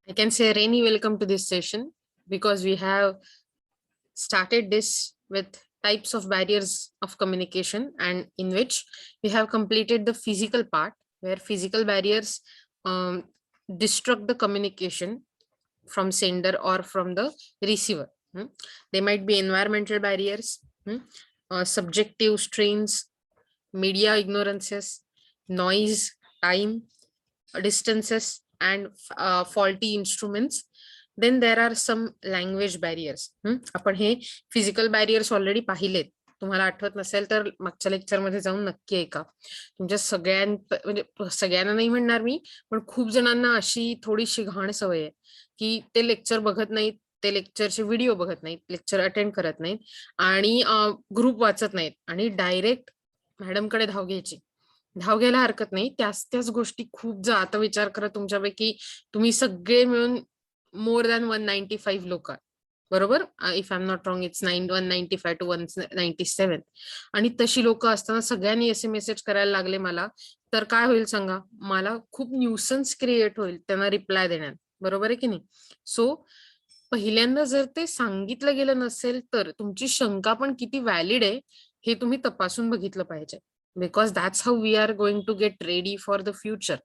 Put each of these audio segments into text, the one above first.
I can say Rainy, welcome to this session because we have started this with types of barriers of communication, and in which we have completed the physical part where physical barriers um, disrupt the communication from sender or from the receiver. They might be environmental barriers, subjective strains, media ignorances, noise, time, distances, and faulty instruments. Then there are some language barriers. आपण हे physical barriers already पाहिलेत. तुम्हाला आठवत नसेल तर मागच्या लेक्चरमध्ये जाऊन नक्की ऐका. तुमच्या म्हणजे सगळ्यांना नाही म्हणणार मी, पण खूप जणांना अशी थोडीशी घाण सवय आहे की ते लेक्चर बघत नाहीत, ते लेक्चरचे व्हिडिओ बघत नाहीत, लेक्चर अटेंड करत नाहीत आणि ग्रुप वाचत नाहीत आणि डायरेक्ट मॅडमकडे धाव घ्यायची. धाव घ्यायला हरकत नाही. त्याच गोष्टी खूप आता विचार करा, तुमच्यापैकी तुम्ही सगळे मिळून मोर दॅन 195 लोक, बरोबर? If I am not wrong, it's 195 to 197. आणि तशी लोक असताना सगळ्यांनी असे मेसेज करायला लागले मला, तर काय होईल सांगा? मला खूप न्यूसन्स क्रिएट होईल त्यांना रिप्लाय देण्यात, बरोबर आहे की नाही? सो पहिल्यांदा जर ते सांगितलं गेलं नसेल तर तुमची शंका पण किती व्हॅलिड आहे हे तुम्ही तपासून बघितलं पाहिजे. Because that's how we are going to get ready for the future.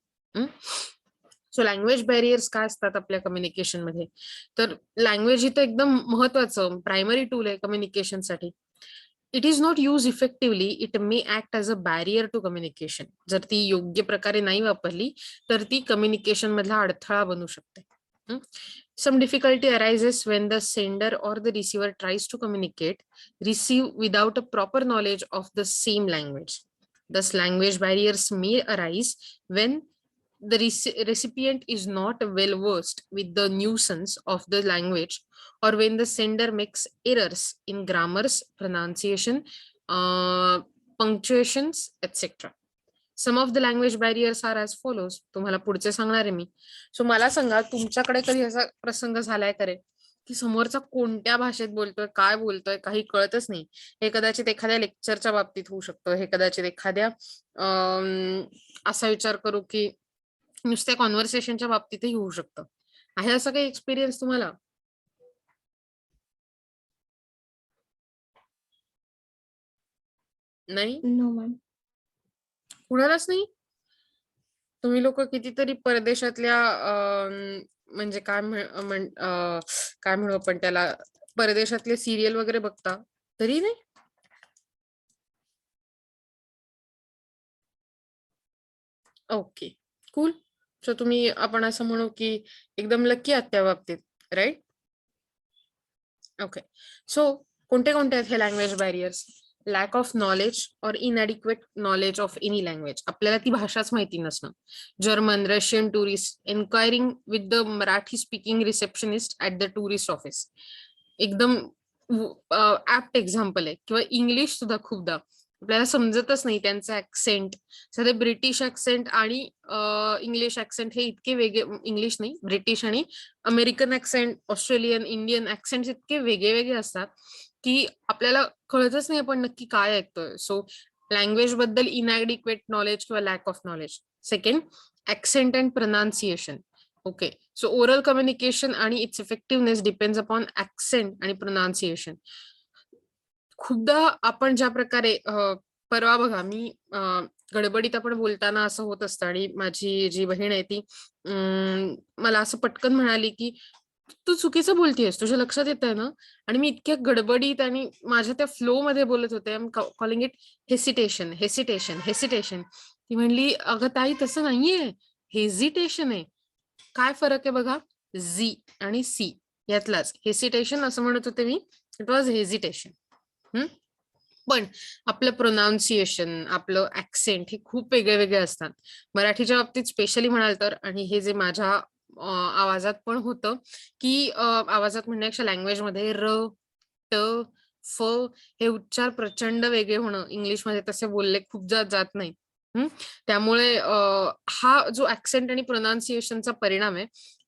So language barriers काय असतात आपल्या कम्युनिकेशन मध्ये? तर लँग्वेज ही तर एकदम महत्वाचं प्रायमरी टूल आहे कम्युनिकेशनसाठी. It is not use effectively, it may act as a barrier to communication. जर ती योग्य प्रकारे नाही वापरली तर ती कम्युनिकेशन मधला अडथळा बनू शकते. Some difficulty arises when the sender or the receiver tries to receive without a proper knowledge of the same language. Thus, language barriers may arise when the recipient is not well versed with the nuisance of the language, or when the sender makes errors in grammars, pronunciation, punctuations, etc. Some of the language barriers are as follows. तुम्हाला पुढचे सांगणार आहे मी. So मला सांगा, तुमच्याकडे कधी असा प्रसंग झालाय करे की समोरचा कोणत्या भाषेत बोलतोय, काय बोलतोय, काही कळतच नाही? हे कदाचित एखाद्या लेक्चरच्या बाबतीत होऊ शकतं, हे कदाचित एखाद्या असा विचार करू की नुसत्या कॉन्व्हर्सेशनच्या बाबतीतही होऊ शकतं. आहे असं काही एक्सपिरियन्स तुम्हाला? नाही, नो मॅम. कुणालाच नाही? तुम्ही लोक कितीतरी परदेशातल्या म्हणजे काय म्हणू आपण त्याला, परदेशातले सिरियल वगैरे बघता तरी नाही? Okay, cool. सो तुम्ही, आपण असं म्हणू की एकदम लकी आहात त्या बाबतीत, राईट? ओके. सो कोणते कोणते आहेत हे language barriers? Lack of knowledge or inadequate knowledge of any language. आपल्याला ती भाषाच माहिती नसणं. German, Russian tourist enquiring with the Marathi speaking receptionist at the tourist office. एकदम ऍप्ट एक्झाम्पल आहे. किंवा इंग्लिश सुद्धा खूपदा आपल्याला समजतच नाही त्यांचं ऍक्सेंट. सध्या ब्रिटिश ऍक्सेंट आणि इंग्लिश ऍक्सेंट हे इतके वेगळे, इंग्लिश नाही, ब्रिटिश आणि American accent, Australian, Indian accent इतके वेगळे वेगळे असतात की आपल्याला कळतच नाही आपण नक्की काय ऐकतोय. सो लँग्वेज बद्दल इनएडिक्वेट नॉलेज किंवा lack of knowledge. Second, accent and pronunciation. Okay. So oral communication आणि its effectiveness depends upon accent आणि प्रोनाउन्सिएशन. खूपदा आपण ज्या प्रकारे, परवा बघा, मी गडबडीत आपण बोलताना असं होत असतं आणि माझी जी बहीण आहे ती मला असं पटकन म्हणाली की तू चुकीचं बोलतेयस, तुझ्या लक्षात येत आहे ना? आणि मी इतक्या गडबडीत आणि माझ्या त्या फ्लो मध्ये बोलत होते. I am calling it hesitation, hesitation, hesitation. ती म्हणली, अगं ताई तसं नाहीये, हेजिटेशन आहे. काय फरक आहे बघा, झी आणि सी यातलाच. हेसिटेशन असं म्हणत होते मी, इट वॉज हेजिटेशन. पण आपलं प्रोनाउन्सिएशन, आपलं ऍक्सेंट हे खूप वेगळे वेगळे असतात. मराठीच्या बाबतीत स्पेशली म्हणाल तर, आणि हे जे माझ्या आवाजात पण होतं की आवाजात म्हणण्यापेक्षा लँग्वेजमध्ये र, ट, फ हे उच्चार प्रचंड वेगळे होणं, इंग्लिशमध्ये तसे बोलले खूप जात नाही. त्यामुळे हा जो ऍक्सेंट आणि प्रोनाउन्सिएशनचा परिणाम आहे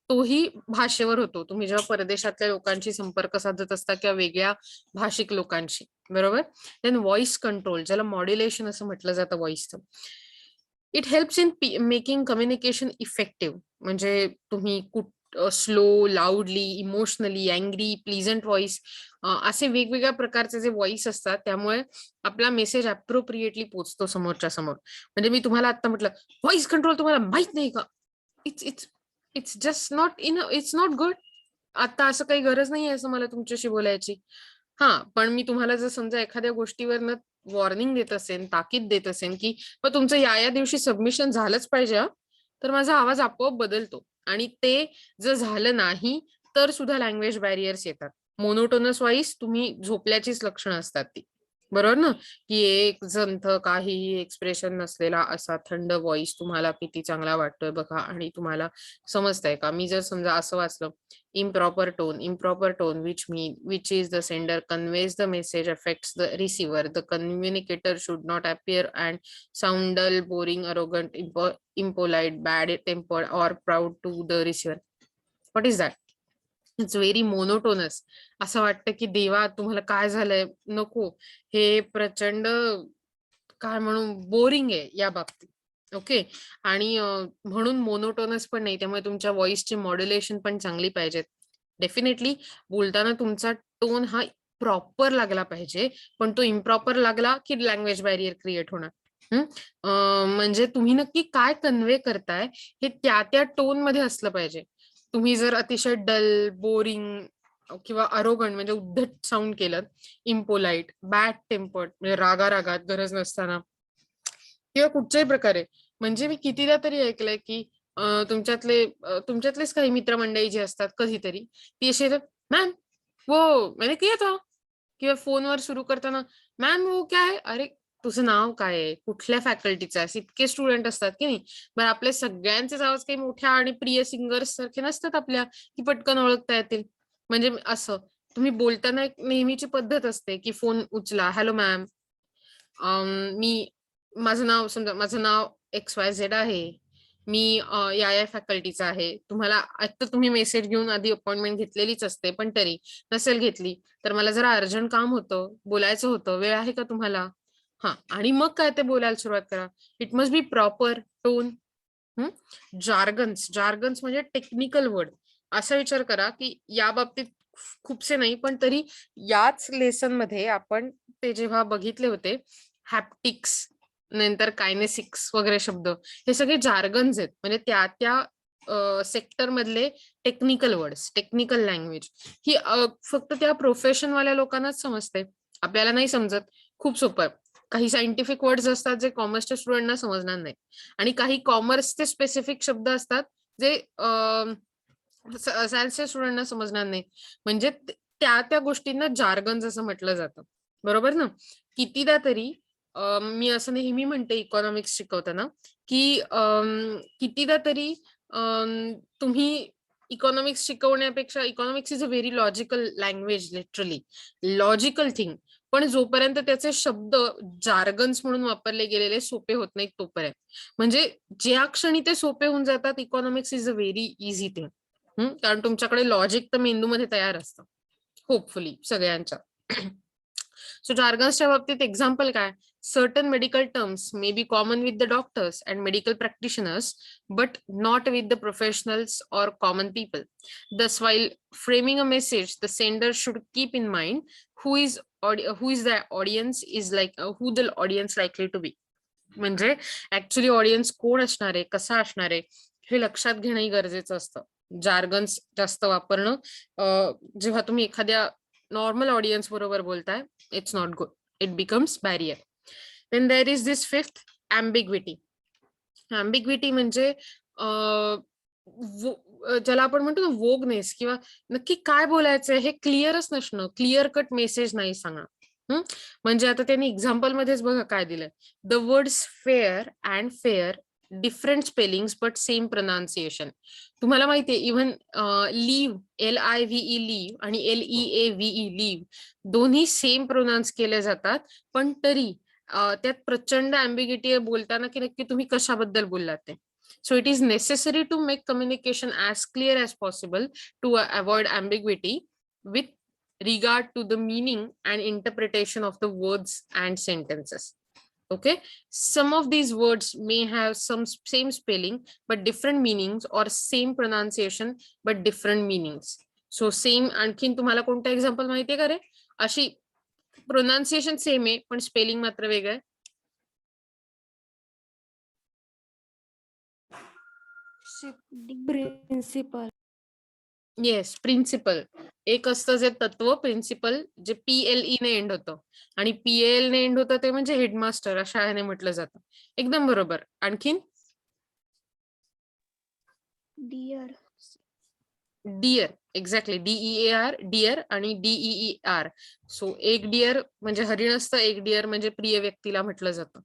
तोही भाषेवर होतो. तुम्ही जेव्हा परदेशातल्या लोकांशी संपर्क साधत असता किंवा वेगळ्या भाषिक लोकांशी, बरोबर? देन व्हॉइस कंट्रोल, ज्याला मॉड्युलेशन असं म्हटलं जातं व्हॉइसचं. It helps in making communication effective. म्हणजे तुम्ही slow, loudly, emotionally, angry, pleasant voice, असे वेगवेगळ्या प्रकारचे जे व्हॉइस असतात, त्यामुळे आपला मेसेज अप्रोप्रिएटली पोहोचतो समोरच्या समोर. म्हणजे मी तुम्हाला आता म्हटलं, व्हॉइस कंट्रोल तुम्हाला माहित नाही का? It's it's it's just not it's not good. आता असं काही गरज नाही आहे असं मला तुमच्याशी बोलायची. पण मी तुम्हाला जर समजा एखाद्या गोष्टीवरनं वॉर्निंग देत असेन, ताकीद देत असेन, की मग तुमचं या दिवशी सबमिशन झालंच पाहिजे हां, तर माझा आवाज आपोआप बदलतो आणि ते जर झालं नाही, तर सुद्धा लँग्वेज बॅरियर्स येतात. मोनोटोनस व्हॉईस तुम्ही झोपल्याचीच लक्षणं असतात ती. बरोबर ना? की एक संथ काहीही एक्सप्रेशन नसलेला असा थंड व्हॉईस तुम्हाला किती चांगला वाटतोय बघा आणि तुम्हाला समजतंय का? मी जर समजा असं वाचलं, improper tone which is the sender conveys the message affects the receiver. The communicator should not appear and sound dull, boring, arrogant, impolite, bad tempered or proud to the receiver. What is that? It's very monotonous. असं वाटतं की देवा तुम्हाला काय झालंय? नको. हे प्रचंड काय म्हणू बोरिंग आहे या बाबतीत. ओके. आणि म्हणून मोनोटोनस पण नाही. त्यामुळे तुमच्या व्हॉईसची मॉड्युलेशन पण चांगली पाहिजेत. डेफिनेटली बोलताना तुमचा टोन हा प्रॉपर लागला पाहिजे. पण तो इम्प्रॉपर लागला की लँग्वेज बॅरियर क्रिएट होणार. हं. म्हणजे तुम्ही नक्की काय कन्वे करताय हे त्या टोनमध्ये असलं पाहिजे. तुम्ही जर अतिशय डल, बोरिंग किंवा अरोगंट म्हणजे उद्धट साउंड केलं, इम्पोलाइट, बॅड टेम्पर्ड म्हणजे रागारागात गरज नसताना किंवा कुठच्याही प्रकारे. म्हणजे मी कितीदा तरी ऐकलंय, की तुमच्यातलेच काही मित्रमंडळी जे असतात कधीतरी, ती अशी येतात, "मॅम, वो मैंने किया था." किंवा फोनवर सुरू करताना, "मॅम वो क्या है?" अरे, तुझं नाव काय आहे? कुठल्या फॅकल्टीचं आहेस? इतके स्टुडंट असतात की नाही. बरं आपले सगळ्यांचेच आवाज काही मोठ्या आणि प्रिय सिंगर्स सारखे नसतात आपल्या, की पटकन ओळखता येतील. म्हणजे असं तुम्ही बोलताना एक नेहमीची पद्धत असते, की फोन उचला, "हॅलो मॅम, मी माझं नाव XYZ आहे. मी या फॅकल्टीचा आहे. तुम्हाला आता तुम्ही मेसेज घेऊन आधी अपॉइंटमेंट घेतलेलीच असते, पण तरी नसेल घेतली, तर मला जरा अर्जंट काम होतं, बोलायचं होतं. वेळ आहे का तुम्हाला? आणि मग काय ते बोलायला सुरुवात करा. It must be proper tone. Jargons म्हणजे टेक्निकल वर्ड. असा विचार करा, की या बाबतीत खूपसे नाही, पण तरी याच लेसनमध्ये आपण ते जेव्हा बघितले होते, हॅप्टिक्स, नंतर कायनेसिक्स वगैरे शब्द, हे सगळे जार्गन्स आहेत. म्हणजे त्या सेक्टर मधले टेक्निकल वर्ड्स, टेक्निकल लँग्वेज ही फक्त त्या प्रोफेशनवाल्या लोकांनाच समजते. आपल्याला नाही समजत. खूप सोपं आहे. काही सायंटिफिक वर्ड्स असतात जे कॉमर्सच्या स्टुडंटना समजणार नाही आणि काही कॉमर्सचे स्पेसिफिक शब्द असतात जे सायन्सच्या स्टुडंटना समजणार नाही. म्हणजे त्या गोष्टींना जार्गन्स असं म्हटलं जातं. बरोबर ना? कितीदा तरी मी असं नेहमी म्हणते इकॉनॉमिक्स शिकवताना, की कितीदा तरी तुम्ही इकॉनॉमिक्स शिकवण्यापेक्षा economics is a very logical language literally. Logical thing. पण जोपर्यंत त्याचे शब्द जार्गन्स म्हणून वापरले गेलेले सोपे होत नाहीत तोपर्यंत. म्हणजे ज्या क्षणी ते सोपे होऊन जातात economics is a very easy thing. कारण तुमच्याकडे लॉजिक तर मेंदूमध्ये तयार असतं. होपफुली सगळ्यांच्या. सो जार्गन्सच्या बाबतीत एक्झाम्पल काय? Certain medical terms may be common with the doctors and medical practitioners, but not with the professionals or common people. Thus, while framing a message, the sender should keep in mind who is the audience is like who the audience likely to be. म्हणजे actually audience कोण असणार आहे, कसा असणार आहे, हे लक्षात घेणंही गरजेचं असतं. जार्गन्स जास्त वापरणं जेव्हा तुम्ही एखाद्या नॉर्मल ऑडियन्स बरोबर बोलताय, it's not good. It becomes barrier. Then there is this fifth, ambiguity. Ambiguity म्हणजे ज्याला आपण म्हणतो ना वोगनेस, किंवा नक्की काय बोलायचंय हे क्लिअरच नसणं, क्लिअर कट मेसेज नाही सांगणं. म्हणजे आता त्यांनी एक्झाम्पल मध्येच बघा काय दिलंय. The words fair and fair, different spellings but same pronunciation. तुम्हाला माहितीये इव्हन लीव्ह, LIVE लीव्ह आणि LEAVE लीव्ह दोन्ही सेम प्रोनाउन्स केले जातात, पण तरी त्यात प्रचंड अँबिग्युटी आहे बोलताना की नक्की तुम्ही कशाबद्दल बोललात ते. So it is necessary to make communication as clear as possible to avoid ambiguity with regard to the meaning and interpretation of the words and sentences. Okay, some of these words may have some same spelling but different meanings, or same pronunciation but different meanings. So same, आणखीन तुम्हाला कोणतं example माहितीये का रे, अशी pronunciation same आहे पण spelling मात्र वेगळं आहे? प्रिन्सिपल. Yes, principal. एक असतं जे तत्व, प्रिन्सिपल, जे PLE ने एंड होतं, आणि PL ने एंड होतं ते म्हणजे हेडमास्टर, अशा ह्याने म्हटलं जातं. एकदम बरोबर. आणखीन? Dear. Dear, exactly, DEAR, dear आणि DEER. सो एक डिअर म्हणजे हरिण असतं, एक डिअर म्हणजे प्रिय व्यक्तीला म्हटलं जातं.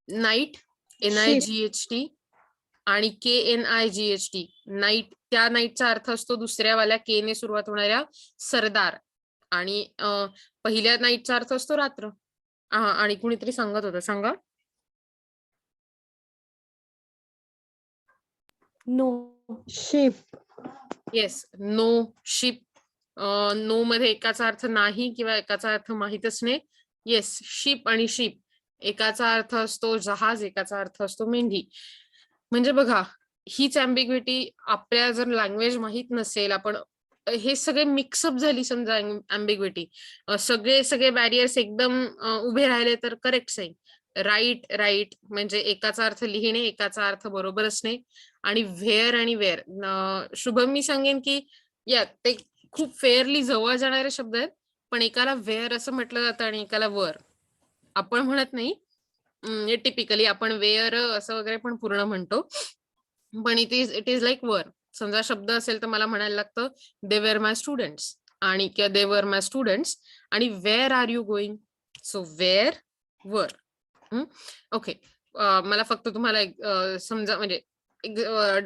नाईट, NIGHT आणि KNIGHT, नाईट, त्या नाईटचा अर्थ असतो दुसऱ्यावाल्या के ने सुरुवात होणाऱ्या सरदार, आणि पहिल्या नाईटचा अर्थ असतो रात्र. आणि कुणीतरी सांगत होतं, सांगा. No. Ship. Yes, no ship. No मध्ये एकाचा अर्थ नाही किंवा एकाचा अर्थ माहीतच नाही. येस, शिप आणि शिप, एकाचा अर्थ असतो जहाज, एकाचा अर्थ असतो मेंढी. म्हणजे बघा, हीच अँबिग्विटी आपल्या जर लँग्वेज माहित नसेल, आपण हे सगळे मिक्सअप झाली समजा अँबिग्विटी, सगळे बॅरियर्स एकदम उभे राहिले तर करेक्ट आहे. राईट, राईट म्हणजे एकाचा अर्थ लिहिणे, एकाचा अर्थ बरोबर असणे. आणि व्हेअर आणि वेअर, शुभम मी सांगेन की या ते खूप फेअरली जवळ जाणारे शब्द आहेत, पण एकाला वेअर असं म्हटलं जातं आणि एकाला वर. आपण म्हणत नाही, टिपिकली आपण वेअर असं वगैरे पण पूर्ण म्हणतो, पण इट इज लाईक वर. समजा शब्द असेल तर मला म्हणायला लागतं दे वेअर माय स्टुडंट्स, आणि किंवा दे वर माय स्टुडंट्स, आणि where are you going, so wear, वर. ओके, मला फक्त तुम्हाला समजा म्हणजे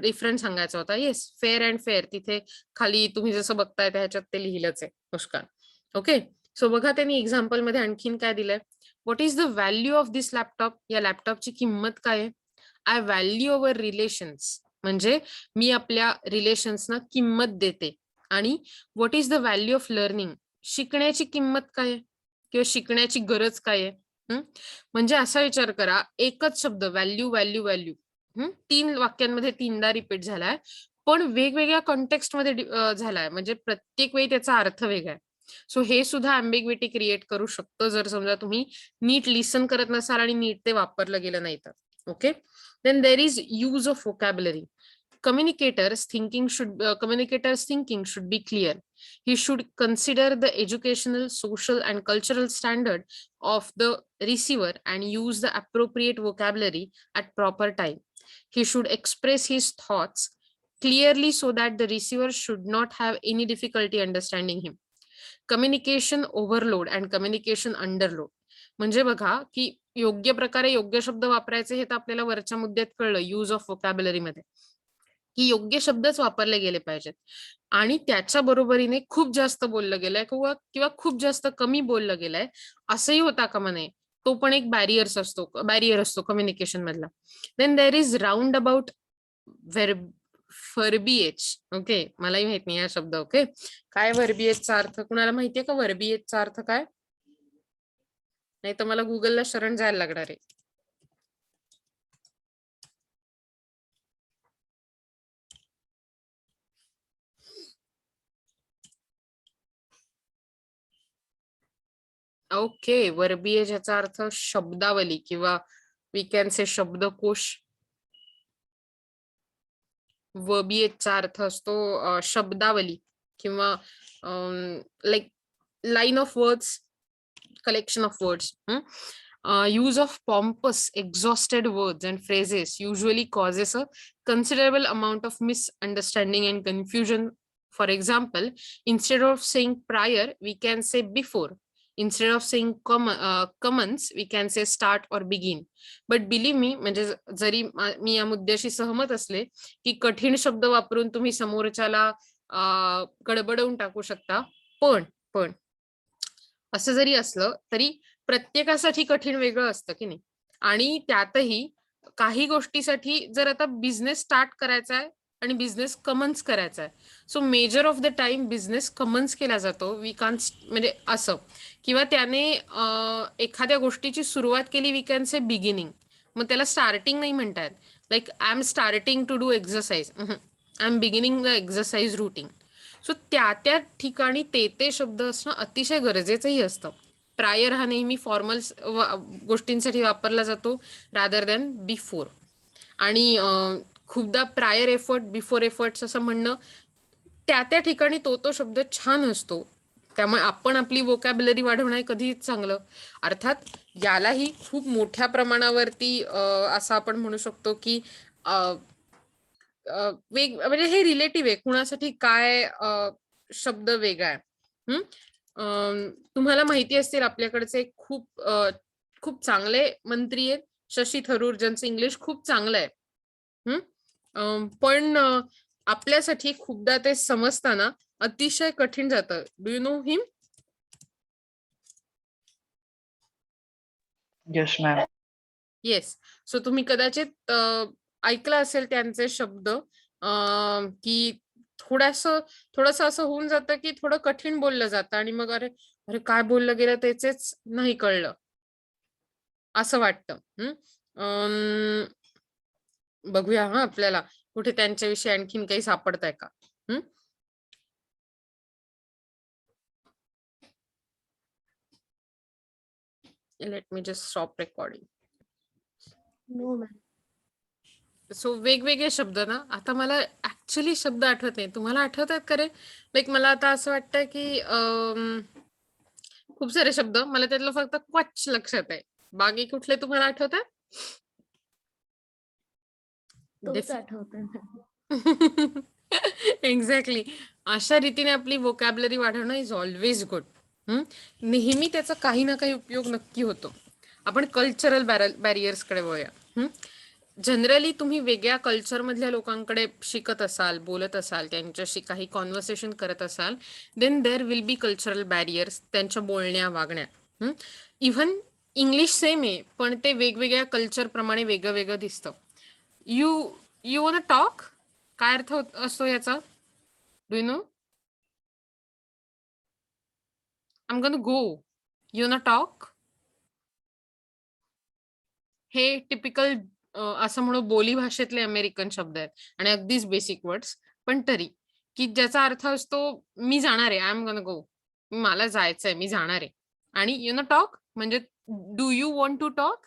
डिफरन्स सांगायचा होता. येस, फेअर अँड फेअर, तिथे खाली तुम्ही जसं बघताय ह्याच्यात ते लिहिलंच आहे मुस्कान. ओके, सो बघा त्यांनी एक्झाम्पल मध्ये आणखीन काय दिलंय. What is the value of this laptop, या लॅपटॉपची किंमत काय आहे. आय व्हॅल्यू अवर रिलेशन्स, म्हणजे मी आपल्या रिलेशन्सना किंमत देते. आणि what is the value of learning, शिकण्याची किंमत काय आहे किंवा शिकण्याची गरज काय आहे. म्हणजे असा विचार करा, एकच शब्द व्हॅल्यू व्हॅल्यू व्हॅल्यू 3 वाक्यांमध्ये 3दा रिपीट झालाय, पण वेगवेगळ्या कॉन्टेक्स्ट मध्ये झालाय, म्हणजे प्रत्येक वेळी त्याचा अर्थ वेगळा आहे. सो हे सुद्धा अँबिग्विटी क्रिएट करू शकतो जर समजा तुम्ही नीट लिसन करत नसाल आणि नीट ते वापरलं गेलं नाही तर. Okay, then there is use of vocabulary. Communicators thinking should be clear. He should consider the educational, social, and cultural standard of the receiver and use the appropriate vocabulary at proper time. He should express his thoughts clearly so that the receiver should not have any difficulty understanding him. Communication overload and communication underload. म्हणजे बघा की योग्य प्रकारे योग्य शब्द वापरायचे हे तर आपल्याला वरच्या मुद्द्यात कळलं, यूज ऑफ व्होकॅब्युलरी मध्ये, की योग्य शब्दच वापरले गेले पाहिजेत. आणि त्याच्या बरोबरीने खूप जास्त बोललं गेलंय किंवा खूप जास्त कमी बोललं गेलंय असंही होता कामा नये. तो पण एक बॅरियर असतो कम्युनिकेशन मधला. Then there is round about verbiage. Okay, मलाही माहित नाही हा शब्द. ओके, काय व्हर्बिएजचा अर्थ, कुणाला माहितीये का व्हर्बिएजचा अर्थ काय? नाही तर मला गुगलला शरण जायला लागणार आहे. ओके, वर्बीएज याचा अर्थ शब्दावली किंवा वी कॅन से शब्दकोश. वर्बिएजचा अर्थ असतो शब्दावली किंवा like line of words, collection of words. Use of pompous, exhausted words and phrases usually causes a considerable amount of misunderstanding and confusion. For example, instead of saying prior, we can say before. Instead of saying commence, we can say start or begin. But believe me, म्हणजे जरी मी या मुद्द्याशी सहमत असले की कठीण शब्द वापरून तुम्ही समोरच्याला गडबडवून टाकू शकता, पण असं जरी असलं तरी प्रत्येकासाठी कठीण वेगळं असतं की नाही. आणि त्यातही काही गोष्टीसाठी जर आता बिझनेस स्टार्ट करायचा आहे आणि बिझनेस कमन्स करायचा आहे. So measure of the time business Cummins केला जातो. वी कान म्हणजे असं, किंवा त्याने एखाद्या गोष्टीची सुरुवात केली, वी कॅन से बिगिनिंग. मग त्याला स्टार्टिंग नाही म्हणतात. Like I am starting to do exercise, I am beginning the exercise routine. So त्या ठिकाणी ते शब्द असणं अतिशय गरजेचंही असतं. प्रायर हा नेहमी फॉर्मल गोष्टींसाठी वापरला जातो रादर दॅन बिफोर. आणि खूपदा प्रायर एफर्ट, बिफोर एफर्ट्स असं म्हणणं त्या ठिकाणी तो शब्द छान असतो. त्यामुळे आपण आपली वोकॅब्युलरी वाढवणं कधीच चांगलं. अर्थात यालाही खूप मोठ्या प्रमाणावरती असं आपण म्हणू शकतो की म्हणजे हे रिलेटिव्ह आहे, कुणासाठी काय शब्द वेगळा आहे. तुम्हाला माहिती असतील आपल्याकडचे खूप चांगले मंत्री आहेत, शशी थरूर, ज्यांचं इंग्लिश खूप चांगलं आहे. पण आपल्यासाठी खूपदा ते समजताना अतिशय कठीण जातं. Do you know him? Yes ma'am. Yes. So तुम्ही कदाचित ऐकलं असेल त्यांचे शब्द, की थोडस असं होऊन जातं की थोडं कठीण बोललं जातं आणि मग अरे अरे काय बोललं गेलं त्याचेच नाही कळलं असं वाटतं. बघूया हा आपल्याला कुठे त्यांच्याविषयी आणखीन काही सापडतंय का. Let me just stop recording. No ma'am. So वेगवेगळे शब्द ना, आता मला ऍक्च्युली शब्द आठवत नाही. तुम्हाला आठवत आहेत का रे? लाईक मला आता असं वाटतं की खूप सारे शब्द, मला त्यातलं फक्त क्वच लक्षात आहे. बाकी कुठले तुम्हाला आठवतात? तोच आठवतोय. एक्झॅक्टली. अशा रीतीने आपली वोकॅब्युलरी वाढवणं इज ऑलवेज गुड. नेहमी त्याचा काही ना काही उपयोग नक्की होतो. आपण कल्चरल बॅरियर्सकडे वळूया. जनरली तुम्ही वेगळ्या कल्चरमधल्या लोकांकडे शिकत असाल, बोलत असाल, त्यांच्याशी काही कॉन्व्हर्सेशन करत असाल, then there will be cultural barriers त्यांच्या बोलण्या वागण्यात. इव्हन इंग्लिश सेम आहे, पण ते वेगवेगळ्या कल्चर प्रमाणे वेगळं वेगळं दिसतं. You want talk? काय अर्थ असतो याचा? Do you know? I am gonna go. You want talk? हे टिपिकल असं म्हणून बोली भाषेतले अमेरिकन शब्द आहेत आणि अगदीच बेसिक वर्ड्स, पण तरी की ज्याचा अर्थ असतो मी जाणार आहे, आय एम गोना गो, मला जायचंय, मी जाणार आहे. आणि यू नो टॉक म्हणजे do you want to talk,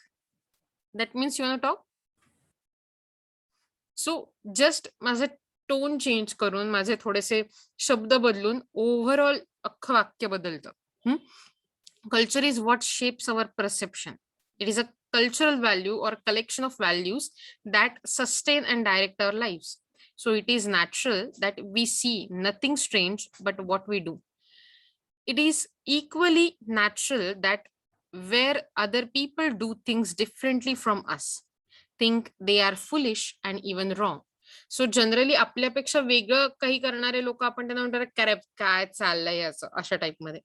that means you no talk. So just माझे टोन चेंज करून, माझे थोडेसे शब्द बदलून ओव्हरऑल अख्खं वाक्य बदलतं. Culture is what shapes our perception. It is a cultural value or collection of values that sustain and direct our lives. So it is natural that we see nothing strange but what we do. It is equally natural that where other people do things differently from us, think they are foolish and even wrong. So generally आपल्यापेक्षा वेगळं काही करणारे लोक आपण त्यांना म्हणतात काय चाललंय असं, अशा टाईपमध्ये.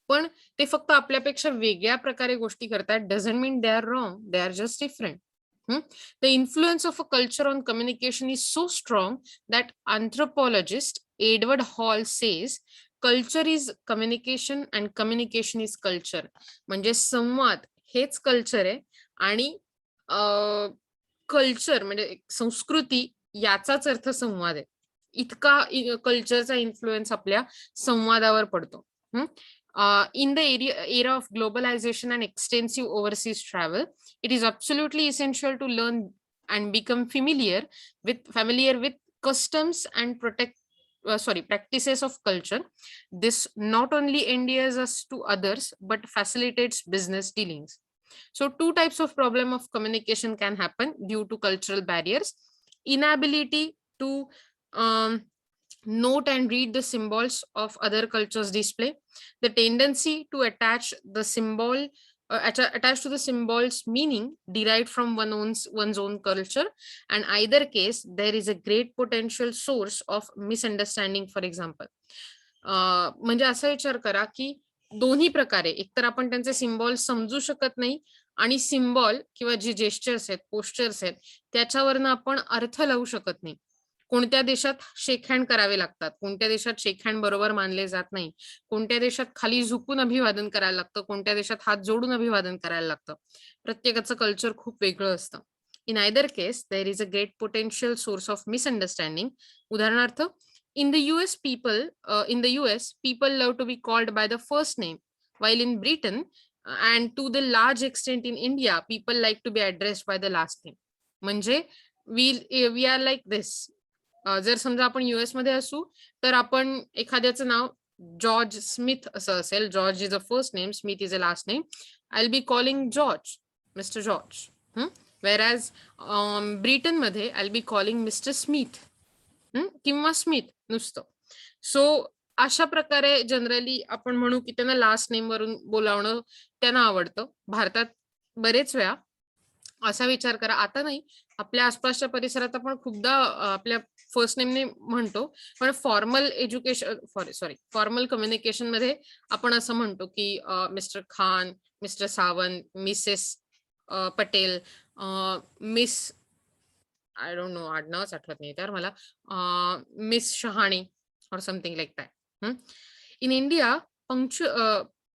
पण ते फक्त आपल्यापेक्षा वेगळ्या प्रकारे गोष्टी करतात, doesn't mean they are wrong, they are just different. The influence of a culture on communication is so strong that anthropologist Edward hall says culture is communication and communication is culture. म्हणजे संवाद हेच culture आहे आणि culture म्हणजे संस्कृती याचाच अर्थ संवाद आहे. इतका कल्चरचा इन्फ्लुएन्स आपल्या संवादावर पडतो. In the era of globalization and extensive overseas travel, it is absolutely essential to learn and become familiar with customs and practices of culture. This not only endears us to others but facilitates business dealings. So two types of problem of communication can happen due to cultural barriers: inability to note and read the symbols of other cultures display, the tendency to attach the symbol attached to the symbol's meaning derived from one's own culture, and either case there is a great potential source of misunderstanding. For example, म्हणजे असा विचार करा की दोन्ही प्रकारे, एकतर आपण त्यांचे सिम्बॉल समजू शकत नाही आणि सिम्बॉल किंवा जे जेस्चर्स आहेत, पोस्चर्स आहेत, त्याच्यावरनं आपण अर्थ लावू शकत नाही. कोणत्या देशात शेक हँड करावे लागतात, कोणत्या देशात शेक हँड बरोबर मानले जात नाही, कोणत्या देशात खाली झुकून अभिवादन करायला लागतं, कोणत्या देशात हात जोडून अभिवादन करायला लागतं. प्रत्येकाचं कल्चर खूप वेगळं असतं. In either case there is a great potential source of misunderstanding. उदाहरणार्थ, in the US people love to be called by the first name, while in Britain and to the large extent in India people like to be addressed by the last name. म्हणजे we are like this. जर समजा आपण US मध्ये असू तर आपण एखाद्याचं नाव George Smith असं असेल, George is a first name, Smith is a last name, I will be calling George, mister George. whereas Britain मध्ये I will be calling mister Smith किंवा स्मिथ नुसतं. सो अशा प्रकारे जनरली आपण म्हणू की त्यांना लास्ट नेम वरून बोलावणं त्यांना आवडतं. भारतात बरेच वेळा असा विचार करा, आता नाही, आपल्या आसपासच्या परिसरात आपण खूपदा आपल्या फर्स्ट नेमने म्हणतो, पण फॉर्मल एज्युकेशन फॉर्मल कम्युनिकेशन मध्ये आपण असं म्हणतो की mister Khan, mister Sawant, missus Patel, miss, I don't know, आडनावच आठवत नाही तर मला, miss Shahane or something like that. In India,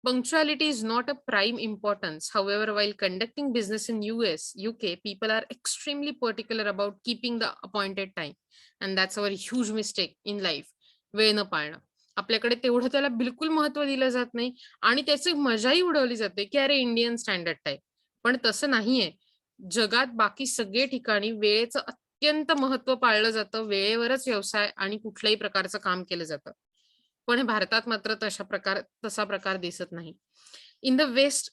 punctuality is not a prime importance. However, while conducting business in US, UK, people are extremely particular about keeping the appointed time. And that's our huge mistake in life. वेळ न पाळणं. आपल्याकडे तेवढं त्याला बिलकुल महत्व दिलं जात नाही आणि त्याची मजाही उडवली जाते की अरे इंडियन स्टँडर्ड टाईम. पण तसं नाहीये. जगात बाकी सगळे ठिकाणी वेळेचं अत्यंत महत्व पाळलं जातं. वेळेवरच व्यवसाय आणि कुठल्याही प्रकारचं काम केलं जातं. पण भारतात मात्र तसा प्रकार दिसत नाही. In the West,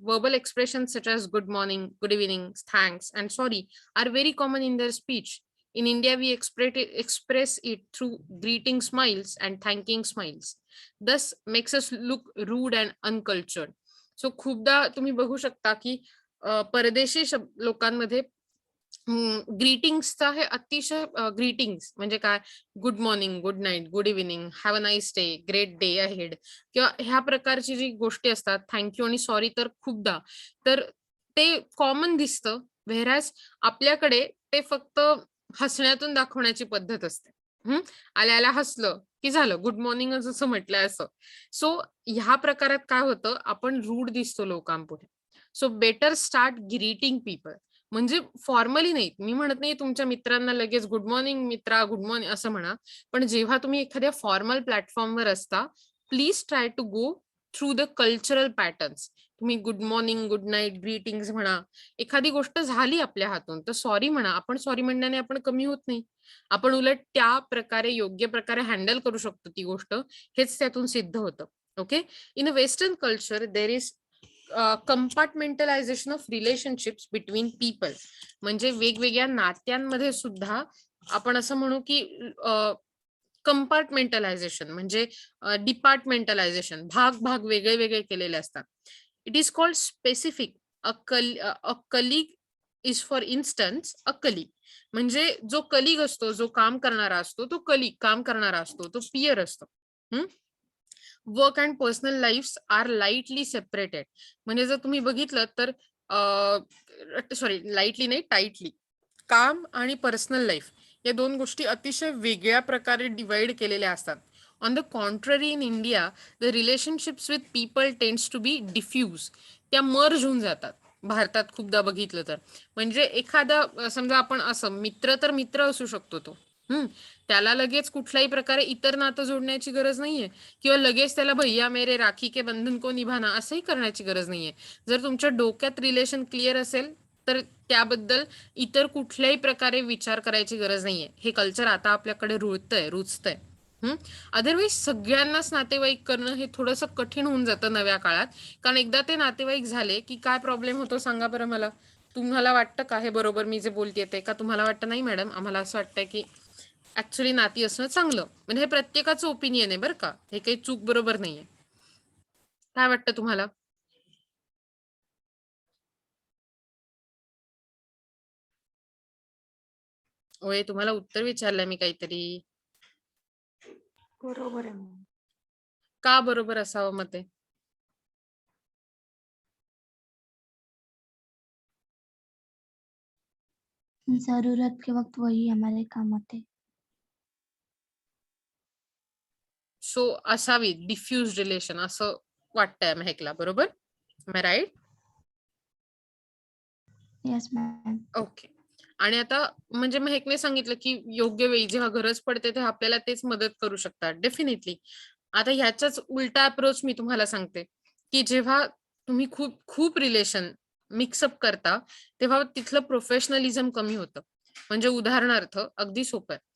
verbal expressions such as good morning, good evening, thanks, and sorry are very common in their speech. In India, we express it through greeting smiles and thanking smiles. Thus makes us look rude and uncultured. So खूपदा तुम्ही बघू शकता की परदेशी लोकांमध्ये ग्रीटिंग्सचा हे अतिशय greetings म्हणजे काय, good morning, good night, good evening, have a nice day, great day ahead, किंवा ह्या प्रकारची जी गोष्टी असतात, थँक्यू आणि सॉरी, तर खूपदा तर ते कॉमन दिसतं. व्हेरॅज आपल्याकडे ते फक्त हसण्यातून दाखवण्याची पद्धत असते. आल्याला हसलं की झालं, गुड मॉर्निंग असं म्हटलंय असं. सो ह्या प्रकारात काय होतं, आपण रूड दिसतो लोकांपुढे. So better start greeting people. म्हणजे फॉर्मली नाही, मी म्हणत नाही तुमच्या मित्रांना लगेच गुड मॉर्निंग मित्रा, गुड मॉर्निंग असं म्हणा. पण जेव्हा तुम्ही एखाद्या फॉर्मल प्लॅटफॉर्मवर असता, please try to go through the cultural patterns. तुम्ही good morning, good night, greetings म्हणा. एखादी गोष्ट झाली आपल्या हातून तर सॉरी म्हणा. आपण सॉरी म्हणण्याने आपण कमी होत नाही. आपण उलट त्या प्रकारे योग्य प्रकारे हँडल करू शकतो ती गोष्ट, हेच त्यातून सिद्ध होतं. Okay. In a western culture there is compartmentalisation of relationships between people. म्हणजे वेगवेगळ्या नात्यांमध्ये सुद्धा आपण असं म्हणू की कंपार्टमेंटलायझेशन म्हणजे डिपार्टमेंटलायझेशन, भाग वेगळे वेगळे केलेले असतात. It is called specific. A colleague is for instance a colleague. म्हणजे जो कलीग असतो, जो काम करणारा असतो, तो कलीग काम करणारा असतो, तो पियर असतो. Work and personal life are lightly separated. म्हणजे जर तुम्ही बघितलं तर लाईटली नाही, टाईटली, काम आणि पर्सनल लाईफ या दोन गोष्टी अतिशय वेगळ्या प्रकारे डिवाइड केलेल्या असतात. On the contrary, in India the relationships with people tends to be diffuse. त्या मर्ज होऊन जातात. भारतात खूपदा बघितलं तर, म्हणजे एखादा समजा आपण असं मित्र तर मित्र असू शकतो तो, त्याला लगेच कुठल्याही प्रकारे इतर नातं जोडण्याची गरज नाहीये, किंवा लगेच त्याला भैया मेरे राखी के बंधन को निभाना असंही करण्याची गरज नाहीये. जर तुमच्या डोक्यात रिलेशन क्लिअर असेल तर त्याबद्दल इतर कुठल्याही प्रकारे विचार करायची गरज नाहीये. हे कल्चर आता आपल्याकडे रुचतंय. अदरवाईज सगळ्यांनाच नातेवाईक करणं हे थोडंसं कठीण होऊन जातं नव्या काळात. कारण एकदा ते नातेवाईक झाले की काय प्रॉब्लेम होतो सांगा बरं मला. तुम्हाला वाटतं का हे बरोबर मी जे बोलतेय ते, का तुम्हाला वाटतं नाही मॅडम, आम्हाला असं वाटतंय की ऍक्च्युली नाती असणं चांगलं. म्हणजे हे प्रत्येकाचं ओपिनियन आहे बरं का, हे काही चूक बरोबर नाहीये. काय वाटतं तुम्हाला? ओय, तुम्हाला उत्तर विचारलंय मी काहीतरी. बरोबर आहे मॅम. का बरोबर असावं मग ते? जरूरत के वक्त वही हमारे काम आते. सो असावी डिफ्यूज रिलेशन असं वाटतंय महकला, बरोबर? राईट? Yes, ma'am. ओके. आणि आता म्हणजे महकने सांगितलं की योग्य वेळी जेव्हा गरज पडते तेव्हा आपल्याला तेच मदत करू शकतात, डेफिनेटली. आता ह्याचाच उलटा अप्रोच मी तुम्हाला सांगते की जेव्हा तुम्ही खूप खूप रिलेशन मिक्सअप करता तेव्हा तिथलं प्रोफेशनलिझम कमी होतं. म्हणजे उदाहरणार्थ अगदी सोपं आहे.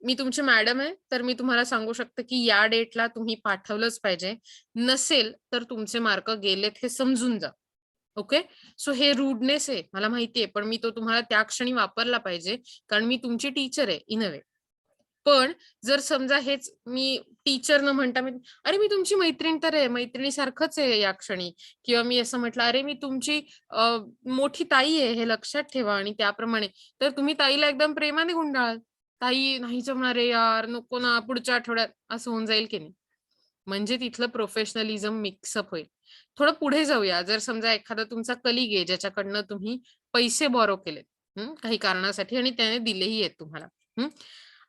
मी तुमची मॅडम आहे तर मी तुम्हाला सांगू शकते की या डेटला तुम्ही पाठवलंच पाहिजे, नसेल तर तुमचे मार्क गेलेत हे समजून जा. ओके. सो हे रूडनेस आहे मला माहितीये, पण मी तो तुम्हाला त्या क्षणी वापरला पाहिजे कारण मी तुमची टीचर आहे इन अ वे. पण जर समजा हेच मी टीचर न म्हणता अरे मी तुमची मैत्रीण तर आहे, मैत्रिणीसारखंच आहे या क्षणी, किंवा मी असं म्हटलं अरे मी तुमची मोठी ताई आहे हे लक्षात ठेवा, आणि त्याप्रमाणे तर तुम्ही ताईला एकदम प्रेमाने गुंडाळाल. ताई नाही जमणार आहे यार, नको ना, पुढच्या आठवड्यात, असं होऊन जाईल की नाही? म्हणजे तिथलं प्रोफेशनलिझम मिक्सअप होईल. थोडं पुढे जाऊया. जर समजा एखादा तुमचा कलीग आहे ज्याच्याकडनं तुम्ही पैसे बॉरो केलेत काही कारणासाठी आणि त्याने दिलेही आहेत तुम्हाला.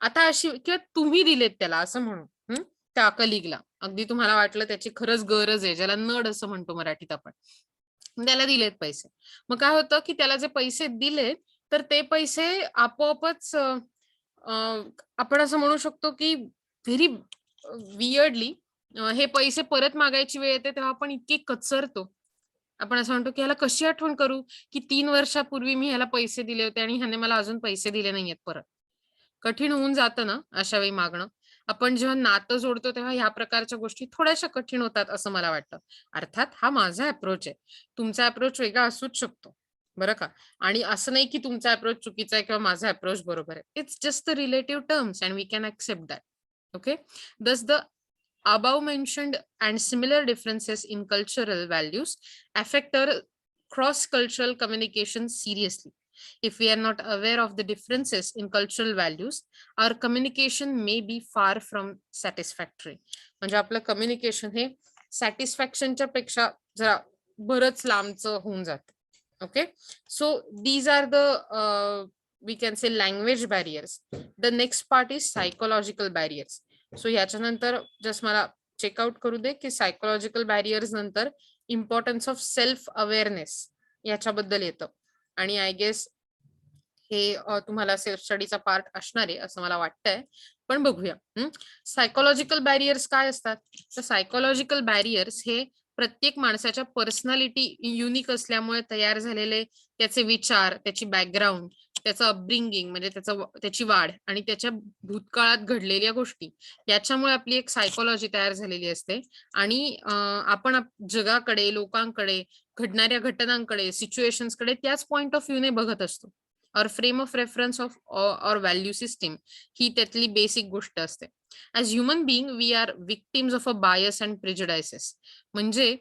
आता अशी, किंवा तुम्ही दिलेत त्याला असं म्हणू, त्या कलीगला. अगदी तुम्हाला वाटलं त्याची खरंच गरज आहे, ज्याला नड असं म्हणतो मराठीत आपण. त्याला दिलेत पैसे. मग काय होतं की त्याला जे पैसे दिले तर ते पैसे आपोआपच आपण असं म्हणू शकतो की व्हेरी वियर्डली हे पैसे परत मागायची वेळ येते तेव्हा आपण इतकी कचरतो. आपण असं म्हणतो की ह्याला कशी आठवण करू की 3 वर्षापूर्वी मी ह्याला पैसे दिले होते आणि ह्याने मला अजून पैसे दिले नाहीयेत परत. कठीण होऊन जातं ना अशा वेळी मागणं. आपण जेव्हा नातं जोडतो तेव्हा ह्या प्रकारच्या गोष्टी थोड्याशा कठीण होतात असं मला वाटतं. अर्थात हा माझा अप्रोच आहे. तुमचा अप्रोच वेगळा असूच शकतो. बरं का? आणि असं नाही की तुमचा अप्रोच चुकीचा आहे किंवा माझा अप्रोच बरोबर आहे. It's just the relative terms and we can accept that. Okay? Thus the above mentioned and similar differences in cultural values affect our cross-cultural communication seriously. If we are not aware of the differences in cultural values, our communication may be far from satisfactory. म्हणजे आपलं communication हे सॅटिस्फॅक्शनच्या पेक्षा जरा बरंच लांबचं होऊन जातं. Okay, so these are the we can say language barriers. The next part is psychological barriers. So याच्यानंतर जस्ट मला चेकआउट करू दे की सायकोलॉजिकल बॅरियर्स नंतर इम्पॉर्टन्स ऑफ सेल्फ अवेअरनेस याच्याबद्दल येतं. आणि आय गेस हे तुम्हाला सेल्फ स्टडीचा पार्ट असणार आहे असं मला वाटतंय, पण बघूया. सायकोलॉजिकल बॅरियर्स काय असतात? तर सायकोलॉजिकल बॅरियर्स हे प्रत्येक माणसाच्या पर्सनॅलिटी युनिक असल्यामुळे तयार झालेले त्याचे विचार, त्याची बॅकग्राऊंड, त्याचं अपब्रिंगिंग म्हणजे त्याची वाढ आणि त्याच्या भूतकाळात घडलेल्या गोष्टी याच्यामुळे आपली एक सायकोलॉजी तयार झालेली असते. आणि आपण जगाकडे, लोकांकडे, घडणाऱ्या घटनांकडे, सिच्युएशन्सकडे त्याच पॉइंट ऑफ व्ह्यूने बघत असतो. Or frame of reference of or value system ही त्यातली बेसिक गोष्ट असते. As human being we are victims of a bias and prejudices. म्हणजे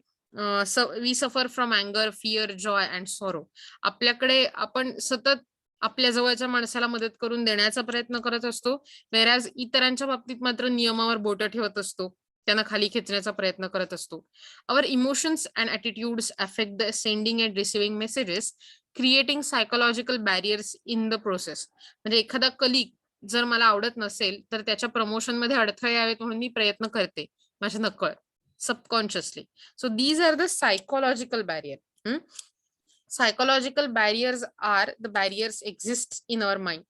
वी सफर फ्रॉम अँगर, फिअर, जॉय अँड सॉरो. आपल्याकडे आपण सतत आपल्या जवळच्या माणसाला मदत करून देण्याचा प्रयत्न करत असतो, व्हेरॅज इतरांच्या बाबतीत मात्र नियमावर बोटं ठेवत असतो, त्यांना खाली खेचण्याचा प्रयत्न करत असतो. Our emotions and attitudes affect the sending and receiving messages, creating psychological barriers in the process. म्हणजे एखादा कलीग जर मला आवडत नसेल तर त्याच्या प्रमोशन मध्ये अडथळे यावेत म्हणून मी प्रयत्न करते माझ्या नकळत, subconsciously. So these are the psychological barrier. Psychological barriers are the barriers exist in our mind.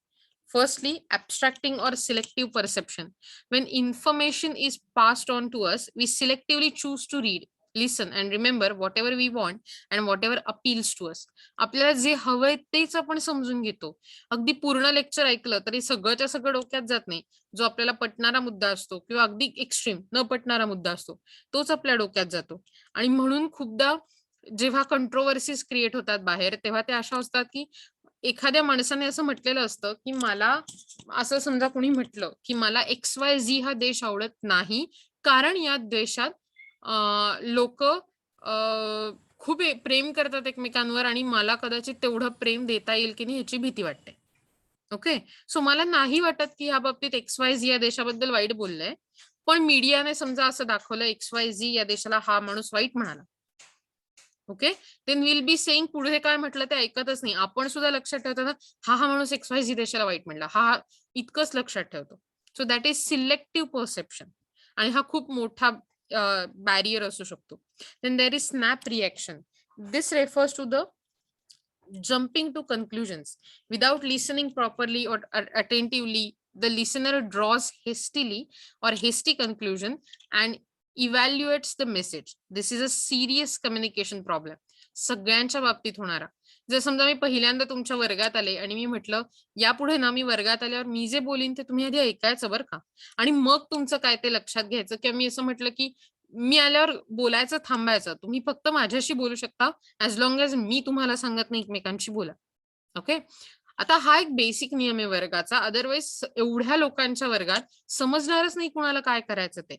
Firstly, abstracting or selective perception. When information is passed on to us, we selectively choose to read, listen and remember whatever we want and whatever appeals to us. आपल्याला जे हवंय तेच आपण समजून घेतो. अगदी पूर्ण lecture ऐकलं तरी सगळंच्या सगळं डोक्यात जात नाही. जो आपल्याला पटणारा मुद्दा असतो किंवा अगदी एक्स्ट्रीम न पटणारा मुद्दा असतो तोच आपल्या डोक्यात जातो. आणि म्हणून खूपदा जेव्हा कंट्रोवर्सीज क्रिएट होतात बाहेर तेव्हा ते अशा असतात की एखाद्या माणसाने असं म्हटलेलं असतं की मला, असं समजा कोणी म्हटलं की मला XYZ हा देश आवडत नाही कारण या देशात लोक खूप प्रेम करतात एकमेकांवर आणि मला कदाचित तेवढं प्रेम देता येईल की नाही ह्याची भीती वाटते. ओके. सो मला नाही वाटत की ह्या बाबतीत XYZ या देशाबद्दल वाईट बोललंय, पण मीडियाने समजा असं दाखवलं XYZ या देशाला हा माणूस वाईट म्हणाला. Okay, then will be saying पुढे काय म्हटलं ते ऐकतच नाही. आपण सुद्धा लक्षात ठेवताना हा माणूस XYZ देशाला वाईट म्हणला, हा इतकंच लक्षात ठेवतो. So that is selective perception आणि हा खूप मोठा बॅरियर असू शकतो. Then there is snap reaction. This refers to the jumping to conclusions without listening properly or attentively. The listener draws hastily or hasty conclusion and evaluates the message. This is a serious communication problem. सगळ्यांच्या बाबतीत होणारा. जर समजा मी पहिल्यांदा तुमच्या वर्गात आले आणि मी म्हटलं यापुढे ना मी वर्गात आल्यावर मी जे बोलीन ते तुम्ही आधी ऐकायचं बरं का, आणि मग तुमचं काय ते लक्षात घ्यायचं. किंवा मी असं म्हटलं की मी आल्यावर बोलायचं थांबायचं, तुम्ही फक्त माझ्याशी बोलू शकता ऍज लॉंग एज मी तुम्हाला सांगत नाही एकमेकांशी बोला. ओके, आता हा एक बेसिक नियम आहे वर्गाचा. अदरवाईज एवढ्या लोकांच्या वर्गात समजणारच नाही कुणाला काय करायचं ते.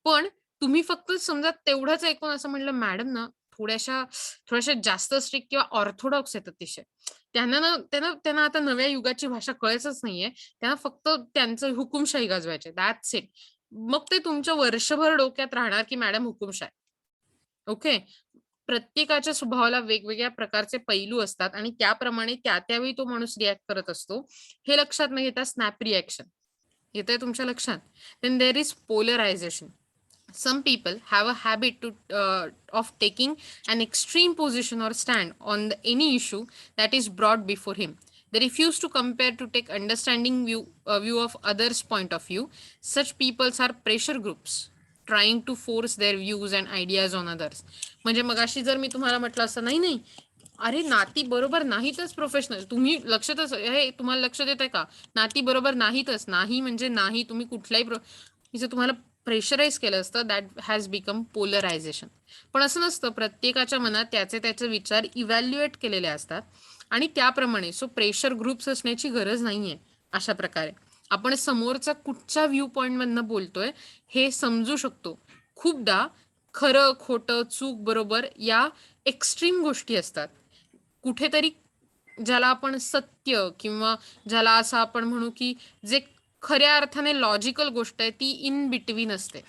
पण तुम्ही फक्त समजा तेवढंच ऐकून असं म्हणलं मॅडम ना थोड्याशा जास्त स्ट्रिक्ट किंवा ऑर्थोडॉक्स आहेत अतिशय, त्यांना आता नव्या युगाची भाषा कळतच नाहीये, त्यांना फक्त त्यांचं हुकुमशाही गाजवायचे, दॅट्स इट. मग ते तुमच्या वर्षभर डोक्यात राहणार की मॅडम हुकुमशाही. ओके, प्रत्येकाच्या स्वभावाला वेगवेगळ्या प्रकारचे पैलू असतात आणि त्याप्रमाणे त्यावेळी तो माणूस रिॲक्ट करत असतो. हे लक्षात न घेता स्नॅप रिॲक्शन येतंय तुमच्या लक्षात. Then there is polarisation. Some people have a habit of taking an extreme position or stand on any issue that is brought before him. They refuse to compare to take understanding view of others' point of view. Such peoples are pressure groups trying to force their views and ideas on others. म्हणजे मगाशी जर मी तुम्हाला म्हटलं असं नाही अरे नाती बरोबर नाहीतच प्रोफेशनल, तुम्ही लक्षातच हे तुम्हाला लक्षात येत आहे का, नाती बरोबर नाहीतच, नाही म्हणजे नाही, तुम्ही कुठल्याही तुम्हाला प्रेशराईज केलं असतं, दॅट हॅज बिकम पोलरायझेशन. पण असं नसतं, प्रत्येकाच्या मनात त्याचे विचार इव्हॅल्युएट केलेले असतात आणि त्याप्रमाणे सो प्रेशर ग्रुप्स असण्याची गरज नाहीये. अशा प्रकारे आपण समोरचा कुठच्या व्ह्यू पॉइंट मधनं बोलतोय हे समजू शकतो. खूपदा खरं खोटं चूक बरोबर या एक्स्ट्रीम गोष्टी असतात. कुठेतरी ज्याला आपण सत्य किंवा ज्याला असं आपण म्हणू की जे खऱ्या अर्थाने लॉजिकल गोष्ट आहे ती इन बिटवीन असते.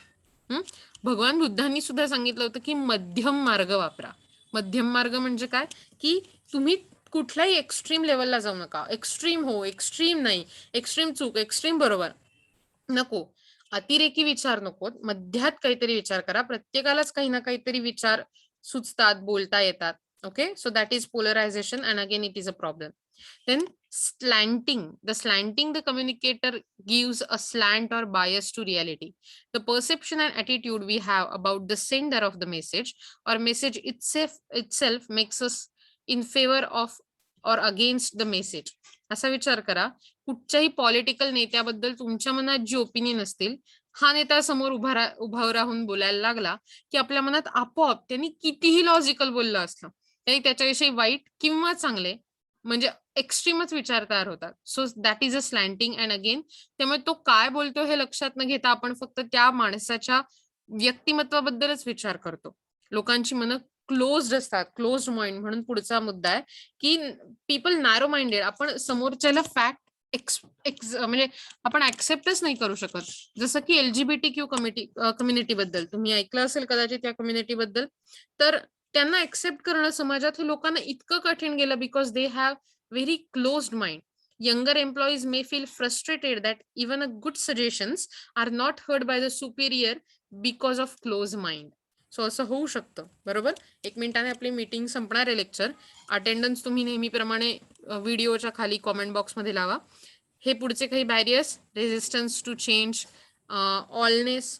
भगवान बुद्धांनी सुद्धा सांगितलं होतं की मध्यम मार्ग वापरा. मध्यम मार्ग म्हणजे काय की तुम्ही कुठल्याही एक्स्ट्रीम लेवलला जाऊ नका. एक्स्ट्रीम हो, एक्स्ट्रीम नाही, एक्स्ट्रीम चूक, एक्स्ट्रीम बरोबर नको, अतिरेकी विचार नको, मध्यात काहीतरी विचार करा. प्रत्येकालाच काही ना काहीतरी विचार सुचतात, बोलता येतात. Okay, so that is polarization and again it is a problem. Then slanting. The communicator gives a slant or bias to reality. The perception and attitude we have about the sender of the message or message itself makes us in favor of or against the message. असा विचार करा, कुठच्याही political नेत्याबद्दल तुमच्या मनात जी opinion असतील, हा नेता समोर उभा राहून बोलायला लागला की आपल्या मनात आपोआप त्यांनी कितीही लॉजिकल बोललं असलं तरी त्याच्याविषयी वाईट किंवा चांगले म्हणजे एक्स्ट्रीमच विचार तयार होतात. So that is a slanting and again त्यामुळे तो काय बोलतो हे लक्षात न घेता आपण फक्त त्या माणसाच्या व्यक्तिमत्वाबद्दलच विचार करतो. लोकांची मनं क्लोज्ड असतात, क्लोज्ड माइंड. म्हणून पुढचा मुद्दा आहे की पीपल नॅरो माइंडेड. आपण समोरच्याला फॅक्ट म्हणजे आपण ऍक्सेप्टच नाही करू शकत. जसं की LGBTQ कम्युनिटी बद्दल तुम्ही ऐकलं असेल कदाचित त्या कम्युनिटी बद्दल. तर त्यांना ऍक्सेप्ट करणं समाजात हे लोकांना इतकं कठीण गेलं because they have very closed mind. Younger employees may feel frustrated that even a good suggestions are not heard by the superior because of closed mind. So असं होऊ शकतं. बरोबर, 1 मिनिटाने आपली मीटिंग संपणार आहे. लेक्चर अटेंडन्स तुम्ही नेहमीप्रमाणे व्हिडिओच्या खाली कॉमेंट बॉक्समध्ये लावा. हे पुढचे काही बॅरियर्स, रेजिस्टन्स टू चेंज, ऑलनेस,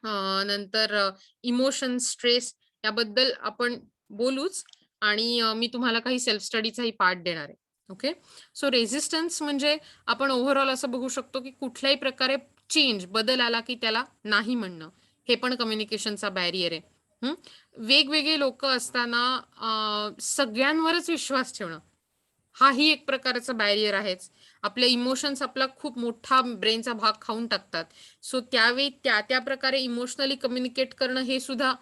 नंतर इमोशन, स्ट्रेस याबद्दल आपण बोलूच आणि मी तुम्हाला काही सेल्फ स्टडीचाही पार्ट देणार आहे. ओके, सो रेजिस्टन्स म्हणजे आपण ओव्हरऑल असं बघू शकतो की कुठल्याही प्रकारे चेंज बदल आला की त्याला नाही म्हणणं, हे पण कम्युनिकेशनचा बॅरियर आहे. वेगवेगळे लोक असताना सगळ्यांवरच विश्वास ठेवणं हाही एक प्रकारचा बॅरियर आहेच. आपले इमोशन्स आपला खूप मोठा ब्रेनचा भाग खाऊन टाकतात. सो त्यावेळी त्या प्रकारे इमोशनली कम्युनिकेट करणं हे सुद्धा